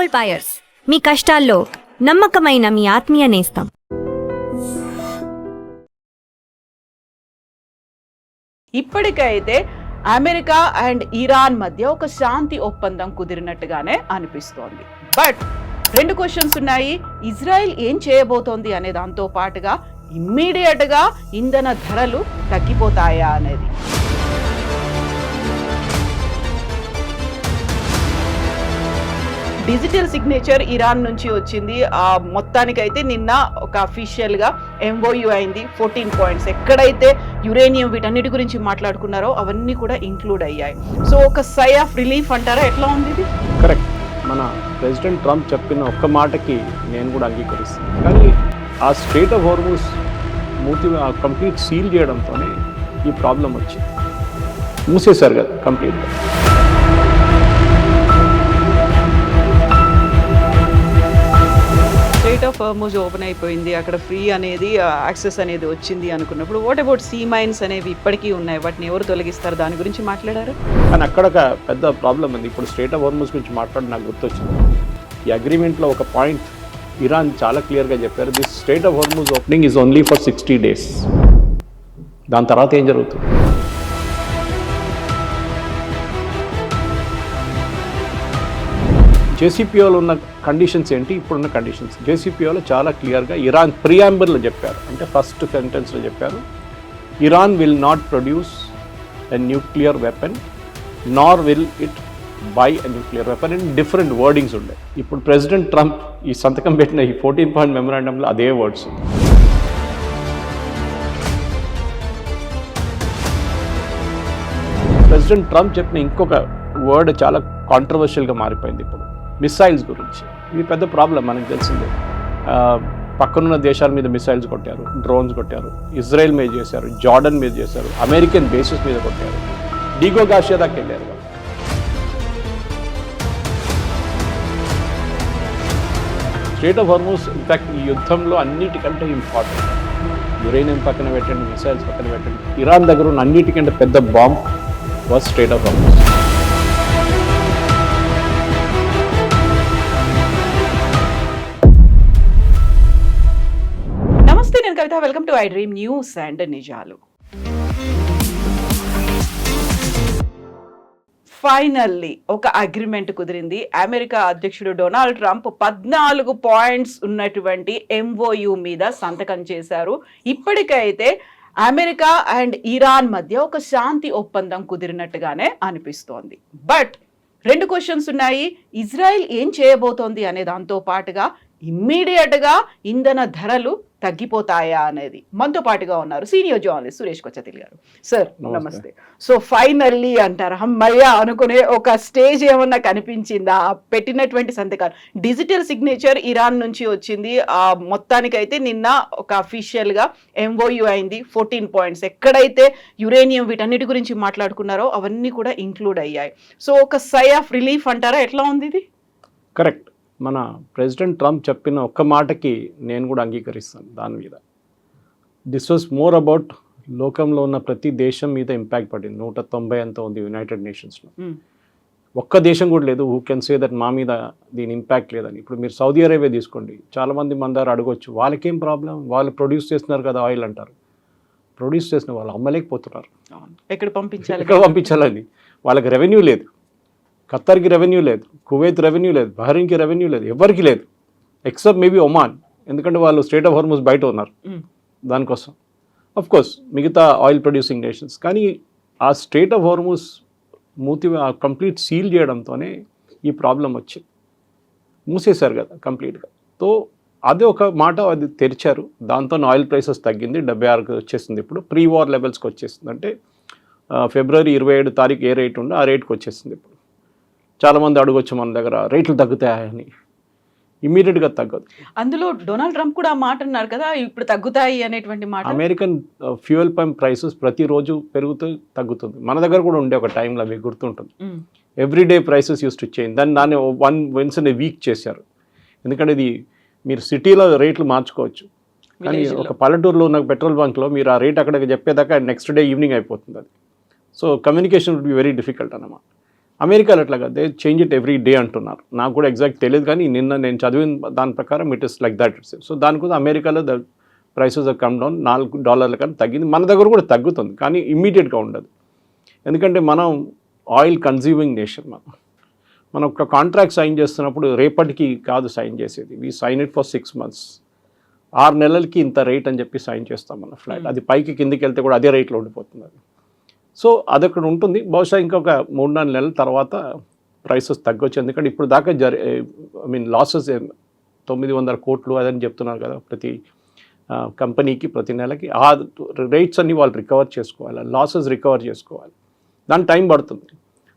Gold buyers, మీ కష్టాల్లో నమ్మకమైన మీ ఆత్మీయ నేస్తం. ఇప్పటికైతే అమెరికా అండ్ ఇరాన్ మధ్య ఒక శాంతి ఒప్పందం కుదిరినట్టుగానే అనిపిస్తోంది. బట్ 2 క్వశ్చన్స్ ఉన్నాయి. ఇజ్రాయెల్ ఏం చేయబోతోంది అనే దాంతో పాటుగా ఇమ్మీడియట్ గా ఇంధన ధరలు తగ్గిపోతాయా అనేది. డిజిటల్ సిగ్నేచర్ ఇరాన్ నుంచి వచ్చింది. మొత్తానికైతే నిన్న ఒక అఫీషియల్ గా ఎంఓయూ అయింది. 14 పాయింట్స్ ఎక్కడైతే యురేనియం వీటన్నిటి గురించి మాట్లాడుకున్నారో అవన్నీ కూడా ఇంక్లూడ్ అయ్యాయి. సో ఒక సై ఆఫ్ రిలీఫ్ అంటారా? ఎట్లా ఉంది ఇది? కరెక్ట్. మన ప్రెసిడెంట్ ట్రంప్ చెప్పిన ఒక్క మాటకి నేను కూడా అంగీకరిస్తాను. కానీ ఆ strait of Hormuz complete seal చేయడంతోనే ఈ ప్రాబ్లం వచ్చింది. మూసేశారు కదా కంప్లీట్గా. స్ట్రెయిట్ ఆఫ్ హార్మూజ్ ఓపెన్ అయిపోయింది, అక్కడ ఫ్రీ అనేది యాక్సెస్ అనేది వచ్చింది అనుకున్నప్పుడు వాట్ అబౌట్ సీ మైన్స్ అనేవి ఇప్పటికీ ఉన్నాయి, వాటిని ఎవరు తొలగిస్తారు? దాని గురించి మాట్లాడారు. కానీ అక్కడ ఒక పెద్ద ప్రాబ్లం ఉంది. ఇప్పుడు స్ట్రెయిట్ ఆఫ్ హార్మూజ్ గురించి మాట్లాడి నాకు గుర్తొచ్చింది. ఈ అగ్రిమెంట్లో ఒక పాయింట్ ఇరాన్ చాలా క్లియర్గా చెప్పారు, this straight of Hormuz opening is only for 60 days. దాని తర్వాత ఏం జరుగుతుంది? జేసీపీఓలో ఉన్న కండిషన్స్ ఏంటి? ఇప్పుడున్న కండిషన్స్ జేసీపీఓలో చాలా క్లియర్గా ఇరాన్ ప్రియాంబర్లో చెప్పారు. అంటే ఫస్ట్ సెంటెన్స్లో చెప్పారు, Iran will not produce a nuclear weapon nor will it buy a nuclear weapon in different wordings ఉండే. ఇప్పుడు ప్రెసిడెంట్ ట్రంప్ ఈ సంతకం పెట్టిన ఈ 14 పాయింట్ మెమరాండంలో అదే వర్డ్స్. ప్రెసిడెంట్ ట్రంప్ చెప్పిన ఇంకొక వర్డ్ చాలా కాంట్రవర్షియల్గా మారిపోయింది ఇప్పుడు, మిసైల్స్ గురించి. ఇది పెద్ద ప్రాబ్లం, మనకు తెలిసిందే. పక్కనున్న దేశాల మీద మిసైల్స్ కొట్టారు, డ్రోన్స్ కొట్టారు, ఇజ్రాయెల్ మీద చేశారు, జార్డన్ మీద చేశారు, అమెరికన్ బేసెస్ మీద కొట్టారు, డీగో గాషియా దాకా వెళ్ళారు. స్ట్రెయిట్ ఆఫ్ హార్మూజ్ ఇన్ఫాక్ట్ ఈ యుద్ధంలో అన్నిటికంటే ఇంపార్టెంట్. యురేనియం పక్కన పెట్టండి, మిసైల్స్ పక్కన పెట్టండి, ఇరాన్ దగ్గర ఉన్న అన్నిటికంటే పెద్ద bomb was strait of Hormuz. నేను Kavitha, welcome to I dream news and నిజాలు. ఫైనల్లీ ఒక అగ్రిమెంట్ కుదిరింది. అమెరికా అధ్యక్షుడు డొనాల్డ్ ట్రంప్ 14 పాయింట్స్ ఉన్నటువంటి ఎంఓయూ మీద సంతకం చేశారు. ఇప్పటికైతే అమెరికా అండ్ ఇరాన్ మధ్య ఒక శాంతి ఒప్పందం కుదిరినట్టుగానే అనిపిస్తోంది. బట్ 2 క్వశ్చన్స్ ఉన్నాయి. ఇజ్రాయెల్ ఏం చేయబోతోంది అనే దాంతో పాటుగా ఇమ్మీడియట్ గా ఇంధన ధరలు తగ్గిపోతాయా అనేది. మనతో పాటుగా ఉన్నారు సీనియర్ జర్నలిస్ట్ సురేష్ కొచ్చతిల్ గారు. సార్ నమస్తే. సో ఫైనల్లీ అంటారు అమ్మయ్య అనుకునే ఒక స్టేజ్ ఏమన్నా కనిపించిందా? పెట్టినటువంటి సంతకాలు డిజిటల్ సిగ్నేచర్ ఇరాన్ నుంచి వచ్చింది. మొత్తానికైతే నిన్న ఒక అఫీషియల్ గా ఎంఓయూ అయింది. 14 పాయింట్స్ ఎక్కడైతే యురేనియం వీటన్నిటి గురించి మాట్లాడుకున్నారో అవన్నీ కూడా ఇంక్లూడ్ అయ్యాయి. సో ఒక సై ఆఫ్ రిలీఫ్ అంటారా? ఎట్లా ఉంది ఇది? కరెక్ట్. మన ప్రెసిడెంట్ ట్రంప్ చెప్పిన ఒక్క మాటకి నేను కూడా అంగీకరిస్తాను. దాని మీద దిస్ వాజ్ మోర్ అబౌట్ లోకంలో ఉన్న ప్రతి దేశం మీద ఇంపాక్ట్ పడింది. 190 అంత ఉంది యునైటెడ్ నేషన్స్లో. ఒక్క దేశం కూడా లేదు హూ కెన్ సే దట్ మా మీద దీని ఇంపాక్ట్ లేదని. ఇప్పుడు మీరు సౌదీ అరేబియా తీసుకోండి, చాలామంది మన దగ్గర అడగొచ్చు, వాళ్ళకేం ప్రాబ్లం, వాళ్ళు ప్రొడ్యూస్ చేస్తున్నారు కదా ఆయిల్ అంటారు. ప్రొడ్యూస్ చేసిన వాళ్ళు అమ్మలేకపోతున్నారు. ఎక్కడ పంపించాలని వాళ్ళకి రెవెన్యూ లేదు. ఖత్తర్కి రెవెన్యూ లేదు, కువైత్ రెవెన్యూ లేదు, బహ్రెయిన్కి రెవెన్యూ లేదు, ఎవరికి లేదు ఎక్సెప్ట్ మేబీ ఒమాన్. ఎందుకంటే వాళ్ళు స్ట్రెయిట్ ఆఫ్ హార్మూజ్ బయట ఉన్నారు దానికోసం. అఫ్ కోర్స్ మిగతా ఆయిల్ ప్రొడ్యూసింగ్ నేషన్స్. కానీ ఆ strait of Hormuz complete seal చేయడంతోనే ఈ ప్రాబ్లం వచ్చింది. మూసేశారు కదా కంప్లీట్గా. సో అదే ఒక మాట, అది తెరిచారు. దాంతో ఆయిల్ ప్రైసెస్ తగ్గింది, 76కి వచ్చేసింది. ఇప్పుడు ప్రీ వార్ లెవెల్స్కి వచ్చేసింది. అంటే ఫిబ్రవరి 27 తారీఖు ఏ రేట్ ఉందో ఆ రేట్కి వచ్చేసింది. ఇప్పుడు చాలామంది అడగొచ్చు మన దగ్గర రేట్లు తగ్గుతాయని. ఇమీడియట్గా తగ్గదు. అందులో డొనాల్డ్ ట్రంప్ కూడా మాట అన్నారు కదా, ఇప్పుడు తగ్గుతాయి అనేటువంటి మాట. అమెరికన్ ఫ్యూయల్ పంప్ ప్రైసెస్ ప్రతిరోజు పెరుగుతూ తగ్గుతుంది. మన దగ్గర కూడా ఉండే ఒక టైంలో మీకు గుర్తుంటుంది, everyday prices use to change. దాన్ని వన్స్ ఇన్ ఏ వీక్ చేశారు. ఎందుకంటే ఇది మీరు సిటీలో రేట్లు మార్చుకోవచ్చు, కానీ ఒక పల్లెటూరులో ఉన్న పెట్రోల్ బంక్లో మీరు ఆ రేట్ అక్కడికి చెప్పేదాకా నెక్స్ట్ డే ఈవినింగ్ అయిపోతుంది అది. So communication would be very difficult అన్నమాట. అమెరికాలో ఎట్లాగా they change it every day అంటున్నారు. నాకు కూడా ఎగ్జాక్ట్ తెలియదు, కానీ నిన్న నేను చదివిన దాని ప్రకారం it is like that. So దానికోసం అమెరికాలో ద ప్రైసెస్ కమ్ డౌన్, $4 కానీ తగ్గింది. మన దగ్గర కూడా తగ్గుతుంది, కానీ ఇమ్మీడియట్గా ఉండదు. ఎందుకంటే మనం ఆయిల్ కన్జ్యూమింగ్ నేషన్. మనం ఒక కాంట్రాక్ట్ సైన్ చేస్తున్నప్పుడు రేపటికి కాదు సైన్ చేసేది. We sign it for 6 months. 6 నెలలకి ఇంత రేట్ అని చెప్పి సైన్ చేస్తాం మన ఫ్లైట్. అది పైకి కిందికి వెళ్తే కూడా అదే రేట్లో ఉండిపోతుంది అది. సో అదొకటి ఉంటుంది. బహుశా ఇంకొక 3-4 నెలల తర్వాత ప్రైసెస్ తగ్గొచ్చు. ఎందుకంటే ఇప్పుడు దాకా లాసెస్ 900 కోట్లు అదని చెప్తున్నారు కదా ప్రతి కంపెనీకి ప్రతి నెలకి. ఆ రేట్స్ అన్ని వాళ్ళు రికవర్ చేసుకోవాలి, లాసెస్ రికవర్ చేసుకోవాలి. దాని టైం పడుతుంది.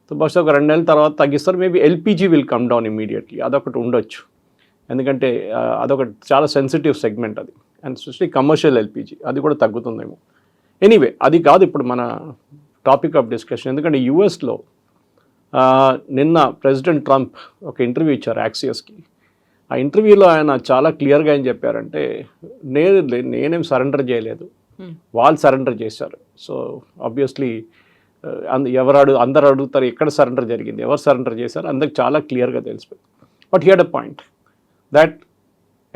సో బహుశా ఒక 2 నెలల తర్వాత తగ్గిస్తారు. Maybe LPG will come down immediately. అదొకటి ఉండొచ్చు, ఎందుకంటే అదొకటి చాలా సెన్సిటివ్ సెగ్మెంట్ అది. అండ్ స్పెషల్లీ కమర్షియల్ ఎల్పిజి అది కూడా తగ్గుతుందేమో. ఎనీవే అది కాదు ఇప్పుడు మన టాపిక్ ఆఫ్ డిస్కషన్. ఎందుకంటే యూఎస్లో నిన్న ప్రెసిడెంట్ ట్రంప్ ఒక ఇంటర్వ్యూ ఇచ్చారు యాక్సియస్కి. ఆ ఇంటర్వ్యూలో ఆయన చాలా క్లియర్గా ఏం చెప్పారంటే, నేనేం సరెండర్ చేయలేదు, వాళ్ళు సరెండర్ చేశారు. సో ఆబ్వియస్లీ అందరు అడుగుతారు ఎక్కడ సరెండర్ జరిగింది, ఎవరు సరెండర్ చేశారు, అందరికి చాలా క్లియర్గా తెలిసిపోయింది. But here the point that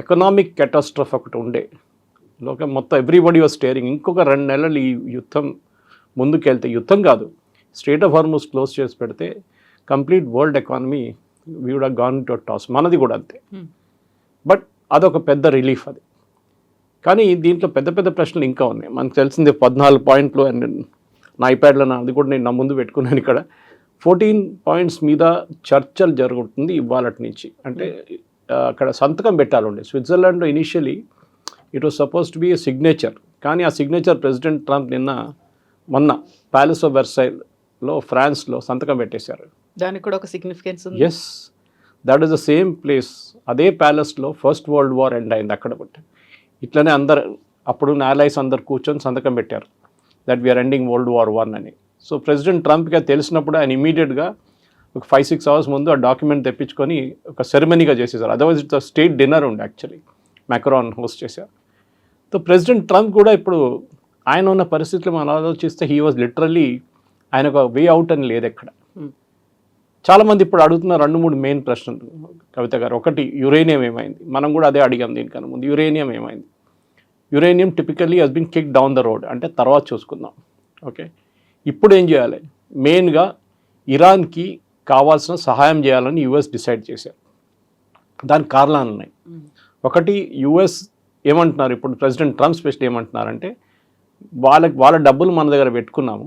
economic catastrophe ఒకటి ఉండే లోకం మొత్తం ఎవ్రీబడి వాజ్ స్టేరింగ్. ఇంకొక 2 నెలలు ఈ యుద్ధం ముందుకెళ్తే, యుద్ధం కాదు, స్ట్రెయిట్ ఆఫ్ హార్మజ్ క్లోజ్ చేసి పెడితే complete world economy we would have gone to toss. మనది కూడా అంతే. బట్ అదొక పెద్ద రిలీఫ్ అది. కానీ దీంట్లో పెద్ద పెద్ద ప్రశ్నలు ఇంకా ఉన్నాయి. మనకు తెలిసింది 14 పాయింట్లు. అండ్ నా ఐప్యాడ్లో అది కూడా నేను నా ముందు పెట్టుకున్నాను ఇక్కడ. 14 పాయింట్స్ మీద చర్చలు జరుగుతుంది ఇవాళటి నుంచి. అంటే అక్కడ సంతకం పెట్టాలండి. స్విట్జర్లాండ్లో initially it was suppose to be a signature, కానీ ఆ సిగ్నేచర్ ప్రెసిడెంట్ ట్రంప్ మొన్న ప్యాలెస్ ఆఫ్ వెర్సైల్లో ఫ్రాన్స్లో సంతకం పెట్టేశారు. దానికి కూడా ఒక సిగ్నిఫికెన్స్ ఉంది. Yes, that is the same place. అదే ప్యాలెస్లో ఫస్ట్ వరల్డ్ వార్ ఎండ్ అయింది అక్కడ. బట్టి ఇట్లనే అందరు అప్పుడు allies అందరు కూర్చొని సంతకం పెట్టారు that we're ending world war 1 అని. సో ప్రెసిడెంట్ ట్రంప్గా తెలిసినప్పుడు ఆయన ఇమీడియట్గా ఒక 5-6 hours ముందు ఆ డాక్యుమెంట్ తెప్పించుకొని ఒక సెరమనీగా చేసేసారు. అదర్వైజ్ ఇట్స్ స్టేట్ డిన్నర్ ఉండే యాక్చువల్లీ, మ్యాక్రాన్ హోస్ట్ చేశారు. సో ప్రెసిడెంట్ ట్రంప్ కూడా ఇప్పుడు ఆయన ఉన్న పరిస్థితులు మనం ఆలోచిస్తే హీ వాజ్ లిటరల్లీ, ఆయన ఒక వే అవుట్ అని లేదు ఎక్కడ. చాలామంది ఇప్పుడు అడుగుతున్న 2-3 మెయిన్ ప్రశ్నలు కవిత గారు. ఒకటి, యురేనియం ఏమైంది? మనం కూడా అదే అడిగాం దీనికన్నా ముందు. యురేనియం ఏమైంది? Uranium typically has been kick down the road, అంటే తర్వాత చూసుకుందాం. ఓకే, ఇప్పుడు ఏం చేయాలి? మెయిన్గా ఇరాన్కి కావాల్సిన సహాయం చేయాలని యుఎస్ డిసైడ్ చేశారు. దానికి కారణాలు ఉన్నాయి. ఒకటి, యుఎస్ ఏమంటున్నారు ఇప్పుడు, ప్రెసిడెంట్ ట్రంప్ స్పెషల్ ఏమంటున్నారంటే, వాళ్ళ డబ్బులు మన దగ్గర పెట్టుకున్నాము,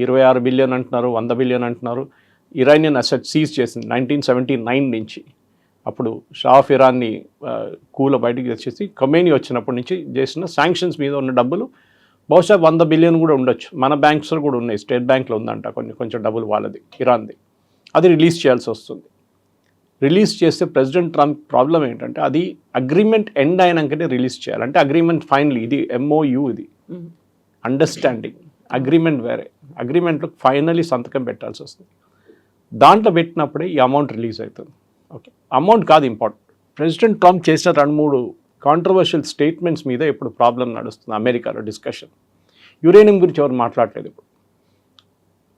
26 బిలియన్ అంటున్నారు, 100 బిలియన్ అంటున్నారు. ఇరానియన్ అసెట్ సీజ్ చేసింది 1979 నుంచి. అప్పుడు షా ఆఫ్ ఇరాన్ని బయటికి తెచ్చేసి ఖొమేనీ వచ్చినప్పటి నుంచి చేసిన శాంక్షన్స్ మీద ఉన్న డబ్బులు బహుశా 100 బిలియన్ కూడా ఉండొచ్చు. మన బ్యాంక్స్లో కూడా ఉన్నాయి, స్టేట్ బ్యాంక్లో ఉందంట కొంచెం డబ్బులు వాళ్ళది, ఇరాన్ది. అది రిలీజ్ చేయాల్సి వస్తుంది. రిలీజ్ చేస్తే ప్రెసిడెంట్ ట్రంప్ ప్రాబ్లం ఏంటంటే, అది అగ్రిమెంట్ ఎండ్ అయినాకనే రిలీజ్ చేయాలి. అంటే అగ్రిమెంట్ ఫైనలీ, ఇది MOU, ఇది అండర్స్టాండింగ్. అగ్రిమెంట్ వేరే, అగ్రిమెంట్లో ఫైనలీ సంతకం పెట్టాల్సి వస్తుంది. దాంట్లో పెట్టినప్పుడే ఈ అమౌంట్ రిలీజ్ అవుతుంది. ఓకే, అమౌంట్ కాదు ఇంపార్టెంట్. ప్రెసిడెంట్ ట్రంప్ చేసిన 2-3 కాంట్రవర్షియల్ స్టేట్మెంట్స్ మీద ఇప్పుడు ప్రాబ్లం నడుస్తుంది అమెరికాలో డిస్కషన్. యురేనియం గురించి ఎవరు మాట్లాడలేదు ఇప్పుడు.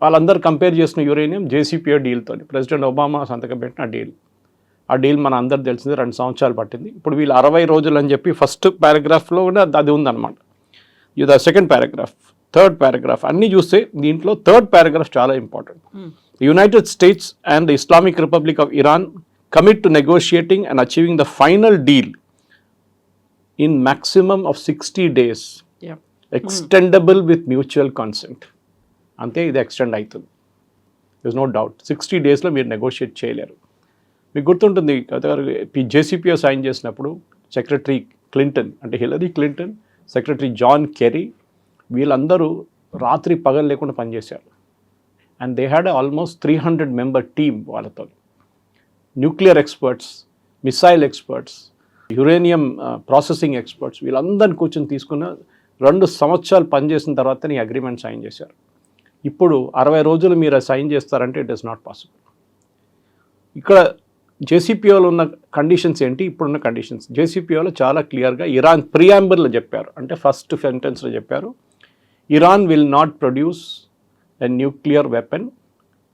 వాళ్ళందరూ కంపేర్ చేసిన యురేనియం JCPOA డీల్తో, ప్రెసిడెంట్ ఒబామా సంతకం పెట్టిన ఆ డీల్ మన అందరు తెలిసింది 2 సంవత్సరాలు పట్టింది. ఇప్పుడు వీళ్ళు 60 రోజులు అని చెప్పి ఫస్ట్ పారాగ్రాఫ్లో కూడా అది ఉందన్నమాట. ఇది సెకండ్ పారాగ్రాఫ్, థర్డ్ పారాగ్రాఫ్ అన్నీ చూస్తే దీంట్లో థర్డ్ పారాగ్రాఫ్ చాలా important. United states and the Islamic republic of Iran commit to negotiating and achieving the final deal in maximum of 60 days, extendable with mutual consent. అంతే, ఇది extend అవుతుంది, there's no doubt. 60 daysలో మీరు negotiate చేయలేరు. మీకు గుర్తుంటుంది JCPOA sign చేసినప్పుడు secretary Clinton, అంటే Hillary Clinton, secretary John Kerry, వీళ్ళందరూ రాత్రి పగలు లేకుండా పనిచేశారు. And they had almost 300 member team వాళ్ళతో. Nuclear experts, missile experts, uranium processing experts, వీళ్ళందరినీ కూర్చొని తీసుకున్న 2 సంవత్సరాలు పనిచేసిన తర్వాత ఈ అగ్రిమెంట్ సైన్ చేశారు. ఇప్పుడు 60 రోజులు మీరు సైన్ చేస్తారంటే ఇట్ ఇస్ నాట్ పాసిబుల్. ఇక్కడ JCPOAలో ఉన్న కండిషన్స్ ఏంటి? ఇప్పుడున్న కండిషన్స్ JCPOAలో చాలా క్లియర్గా ఇరాన్ ప్రియాంబుల్లో చెప్పారు, అంటే ఫస్ట్ సెంటెన్స్లో చెప్పారు, Iran will not produce a nuclear weapon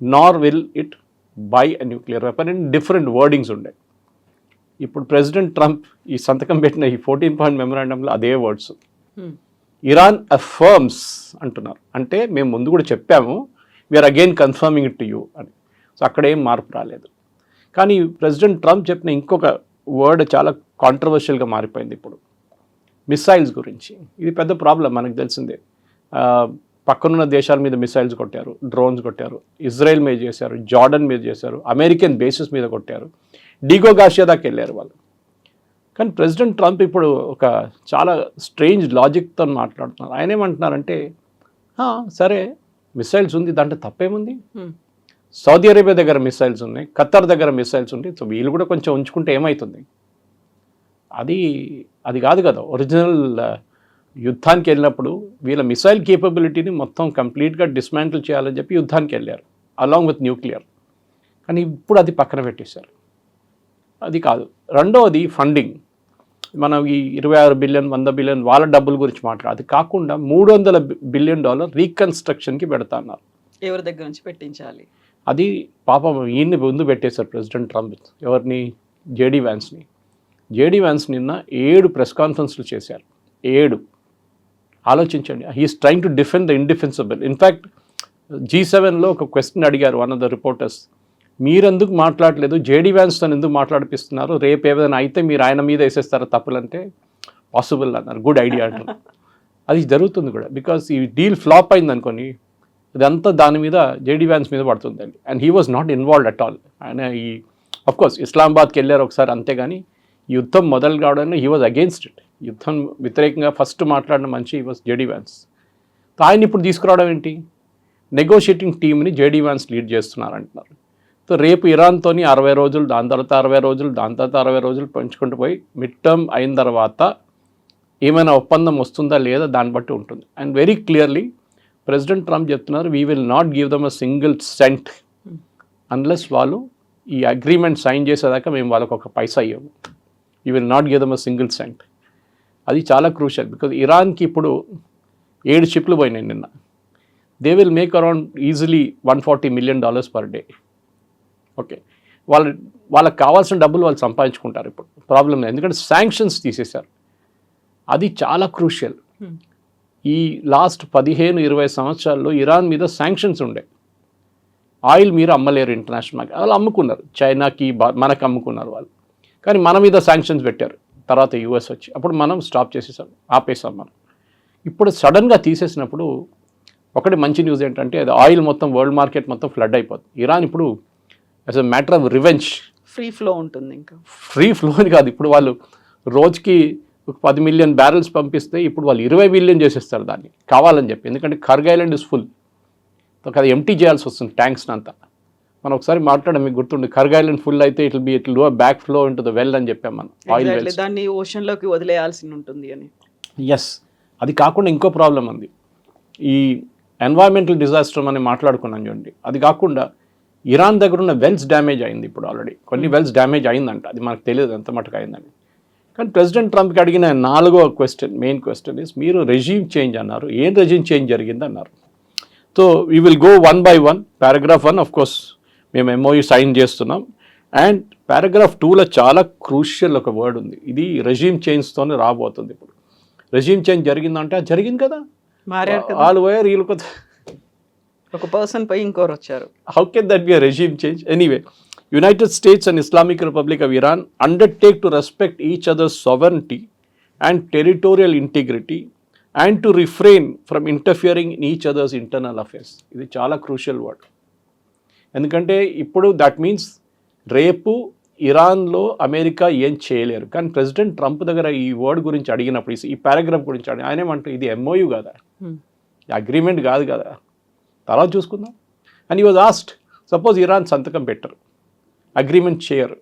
nor will it buy a nuclear weapon and different wordings ఉండే. ఇప్పుడు ప్రెసిడెంట్ ట్రంప్ ఈ సంతకం పెట్టిన ఈ 14-point మెమరాండంలో అదే వర్డ్స్, ఇరాన్ అఫర్మ్స్ అంటున్నారు. అంటే మేము ముందు కూడా చెప్పాము, we're again confirming it to you అని. సో అక్కడ ఏం మార్పు రాలేదు. కానీ ప్రెసిడెంట్ ట్రంప్ చెప్పిన ఇంకొక వర్డ్ చాలా కాంట్రవర్షియల్గా మారిపోయింది ఇప్పుడు, మిసైల్స్ గురించి. ఇది పెద్ద ప్రాబ్లం, మనకు తెలిసిందే. పక్కనున్న దేశాల మీద మిసైల్స్ కొట్టారు, డ్రోన్స్ కొట్టారు, ఇజ్రాయెల్ మీద చేశారు, జార్డన్ మీద చేశారు, అమెరికన్ బేసెస్ మీద కొట్టారు, డిగో గార్షియా దాకా వెళ్ళారు వాళ్ళు. కానీ ప్రెసిడెంట్ ట్రంప్ ఇప్పుడు ఒక చాలా స్ట్రేంజ్ లాజిక్తో మాట్లాడుతున్నారు. ఆయన ఏమంటున్నారంటే, సరే మిసైల్స్ ఉంది, దాంట్లో తప్పేముంది, సౌదీ అరేబియా దగ్గర మిసైల్స్ ఉన్నాయి, ఖత్తర్ దగ్గర మిసైల్స్ ఉన్నాయి, సో వీళ్ళు కూడా కొంచెం ఉంచుకుంటే ఏమవుతుంది, అది కాదు కదా. ఒరిజినల్ యుద్ధానికి వెళ్ళినప్పుడు వీళ్ళ మిసైల్ కేపబిలిటీని మొత్తం కంప్లీట్గా డిస్మాంటిల్ చేయాలని చెప్పి యుద్ధానికి వెళ్ళారు అలాంగ్ విత్ న్యూక్లియర్. కానీ ఇప్పుడు అది పక్కన పెట్టేశారు, అది కాదు. రెండవది ఫండింగ్. మనం ఈ 26 బిలియన్ 100 బిలియన్ వాళ్ళ డబ్బుల గురించి మాట్లాడాలి. అది కాకుండా $300 బిలియన్ రీకన్స్ట్రక్షన్కి పెడతా అన్నారు. ఎవరి దగ్గర నుంచి పెట్టించాలి అది పాపం ఈయన్ని ముందు పెట్టేశారు ప్రెసిడెంట్ ట్రంప్. ఎవరిని? జేడీ వ్యాన్స్ని. జేడీ వ్యాన్స్ నిన్న 7 ప్రెస్ కాన్ఫరెన్స్లు చేశారు. 7. ఆలోచించండి. He's trying to defend the indefensible. In fact G7లో ఒక క్వశ్చన్ అడిగారు వన్ ఆఫ్ ద రిపోర్టర్స్, మీరెందుకు మాట్లాడలేదు, జేడీ వ్యాన్స్తో ఎందుకు మాట్లాడిపిస్తున్నారు, రేపు ఏదైనా అయితే మీరు ఆయన మీద వేసేస్తారా తప్పులంటే, పాసిబుల్ అన్నారు. గుడ్ ఐడియా అంటారు. అది జరుగుతుంది కూడా, బికాస్ ఈ డీల్ ఫ్లాప్ అయింది అనుకోని ఇదంతా దాని మీద జేడీ వ్యాన్స్ మీద పడుతుందండి. And he was not involved at all. ఆయన అఫ్కోర్స్ ఇస్లామాబాద్కి వెళ్ళారు ఒకసారి అంతేగాని యుద్ధం మొదలు కావడానికి హీ వాజ్ అగేన్స్ట్ ఇట్. యుద్ధం వ్యతిరేకంగా ఫస్ట్ మాట్లాడిన మనిషి హీ వాజ్ జేడీ వ్యాన్స్. ఆయన ఇప్పుడు తీసుకురావడం ఏంటి, నెగోషియేటింగ్ టీమ్ని జేడీ వ్యాన్స్ లీడ్ చేస్తున్నారు అంటున్నారు. సో రేపు ఇరాన్తోని 60 రోజులు, దాని తర్వాత 60 రోజులు, దాని తర్వాత 60 రోజులు పెంచుకుంటూ పోయి మిడ్ టర్మ్ అయిన తర్వాత ఏమైనా ఒప్పందం వస్తుందా లేదా దాన్ని బట్టి ఉంటుంది. And very clearly president Trump చెప్తున్నారు, we will not give them a single cent unless వాళ్ళు ఈ అగ్రిమెంట్ సైన్ చేసేదాకా మేము వాళ్ళకు ఒక పైసా ఇవ్వము. You will not give them a single cent. అది చాలా క్రూషియల్. బికాజ్ ఇరాన్కి ఇప్పుడు 7 షిప్లు పోయినాయి నిన్న. They will make around easily $140 million per day. Okay, వాళ్ళకి కావాల్సిన డబ్బులు వాళ్ళు సంపాదించుకుంటారు ఇప్పుడు, ప్రాబ్లం లేదు. ఎందుకంటే శాంక్షన్స్ తీసేశారు. అది చాలా క్రూషియల్. ఈ లాస్ట్ 15-20 సంవత్సరాల్లో ఇరాన్ మీద శాంక్షన్స్ ఉండే. ఆయిల్ మీరు అమ్మలేరు ఇంటర్నేషనల్ మార్కెట్, వాళ్ళు అమ్ముకున్నారు, చైనాకి మనకు అమ్ముకున్నారు వాళ్ళు. కానీ మన మీద శాంక్షన్స్ పెట్టారు, తర్వాత యూఎస్ వచ్చి అప్పుడు మనం స్టాప్ చేసేసాం, ఆపేసాం మనం. ఇప్పుడు సడన్గా తీసేసినప్పుడు ఒకటి మంచి న్యూస్ ఏంటంటే అది ఆయిల్ మొత్తం వరల్డ్ మార్కెట్ మొత్తం ఫ్లడ్ అయిపోతుంది. ఇరాన్ ఇప్పుడు as a matter of revenge free flow ఉంటుంది. ఇంకా ఫ్రీ ఫ్లో అని కాదు, ఇప్పుడు వాళ్ళు రోజుకి 10 మిలియన్ బ్యారెల్స్ పంపిస్తే ఇప్పుడు వాళ్ళు 20 మిలియన్ చేసేస్తారు దాన్ని కావాలని చెప్పి. ఎందుకంటే కర్గ్ ఐలాండ్ ఇస్ ఫుల్, అది ఎంటీ చేయాల్సి వస్తుంది ట్యాంక్స్ అంతా. మనం ఒకసారి మాట్లాడాం, మీకు గుర్తుండి, కర్గ్ ఐలాండ్ ఫుల్ అయితే it will do back flow into the well అని చెప్పాం మనం. ఆయిల్ వెల్స్ దాన్ని ఓషన్లోకి వదిలేయాల్సి ఉంటుంది అని. ఎస్, అది కాకుండా ఇంకో ప్రాబ్లం ఉంది, ఈ ఎన్వైరన్మెంటల్ డిజాస్టర్ అని మాట్లాడుకున్నాం చూడండి. అది కాకుండా ఇరాన్ దగ్గర ఉన్న వెల్స్ డ్యామేజ్ అయింది ఇప్పుడు ఆల్రెడీ. కొన్ని వెల్స్ డ్యామేజ్ అయిందంట, అది మనకు తెలియదు ఎంత మటుకు అయిందని. కానీ ప్రెసిడెంట్ ట్రంప్కి అడిగిన 4వ క్వశ్చన్, మెయిన్ క్వశ్చన్ ఇస్, మీరు రెజీమ్ చేంజ్ అన్నారు, ఏం రెజీమ్ చేంజ్ జరిగింది అన్నారు. So we will go 1 by 1. Paragraph 1 of course మేము MOU సైన్ చేస్తున్నాం. అండ్ పారాగ్రాఫ్ 2లో చాలా క్రూషియల్ ఒక వర్డ్ ఉంది, ఇది రెజీమ్ చేంజ్తోనే రాబోతుంది. ఇప్పుడు రెజీమ్ చేంజ్ జరిగిందంటే అది జరిగింది కదా, వాళ్ళు పోయారు, వీళ్ళు కొత్త ఒక పర్సన్ పై ఇంకోరు వచ్చారు. How can that be a regime change? Anyway, United States and Islamic Republic of Iran undertake to respect each other's sovereignty and territorial integrity and to refrain from interfering in each other's internal affairs. ఇది చాలా crucial word. ఎందుకంటే ఇప్పుడు that means రేపు ఇరాన్లో America ఏం చేయలేరు. కానీ president Trump దగ్గర ఈ వర్డ్ గురించి అడిగినప్పుడు, ఈ పారాగ్రాఫ్ గురించి ఆయన ఏమంటారు, ఇది MOU కదా, అగ్రిమెంట్ కాదు కదా, తర్వాత చూసుకుందాం. And he was asked, suppose Iran సంతకం పెట్టరు, అగ్రిమెంట్ చేయరు,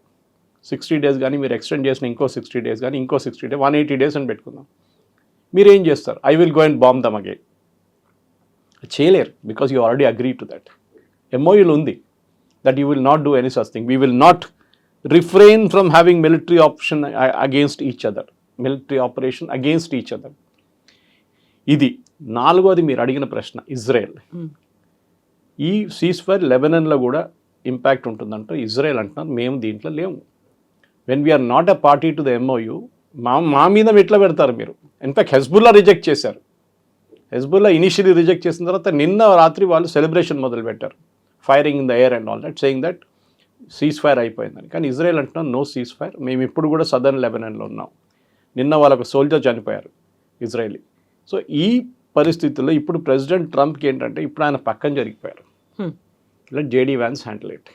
60 days కానీ మీరు ఎక్స్టెండ్ చేసిన ఇంకో 60 days కానీ ఇంకో 60 days 180 days అని పెట్టుకుందాం, మీరు ఏం చేస్తారు? I will go and bomb them again. చేయలేరు, because you already agree to that. MOUలో ఉంది that you will not do any such thing. We will not refrain from having military option against each other, military operation against each other. ఇది 4వది మీరు అడిగిన ప్రశ్న, Israel. ఈ cease fire లెబనాన్లో కూడా impact ఉంటుందంటే ఇజ్రాయెల్ అంటున్నారు మేము దీంట్లో లేము. When we're not a party to the MOU మా మీద ఎట్లా పెడతారు మీరు? ఇన్ఫాక్ట్ హెజ్బుల్లా రిజెక్ట్ చేశారు. హెజ్బుల్లా ఇనిషియలీ రిజెక్ట్ చేసిన తర్వాత నిన్న రాత్రి వాళ్ళు సెలబ్రేషన్ మొదలుపెట్టారు, firing in the air and all that, saying that ceasefire అయిపోయిందని. కానీ ఇజ్రాయెల్ అంటున్నాం నో సీజ్ ఫైర్, మేము ఇప్పుడు కూడా సదర్న్ లెబనాన్లో ఉన్నాం. నిన్న వాళ్ళకు సోల్జర్ చనిపోయారు ఇజ్రాయలీ. సో ఈ పరిస్థితుల్లో ఇప్పుడు ప్రెసిడెంట్ ట్రంప్కి ఏంటంటే ఇప్పుడు ఆయన పక్కన జరిగిపోయారు. Let JD Vance handle it.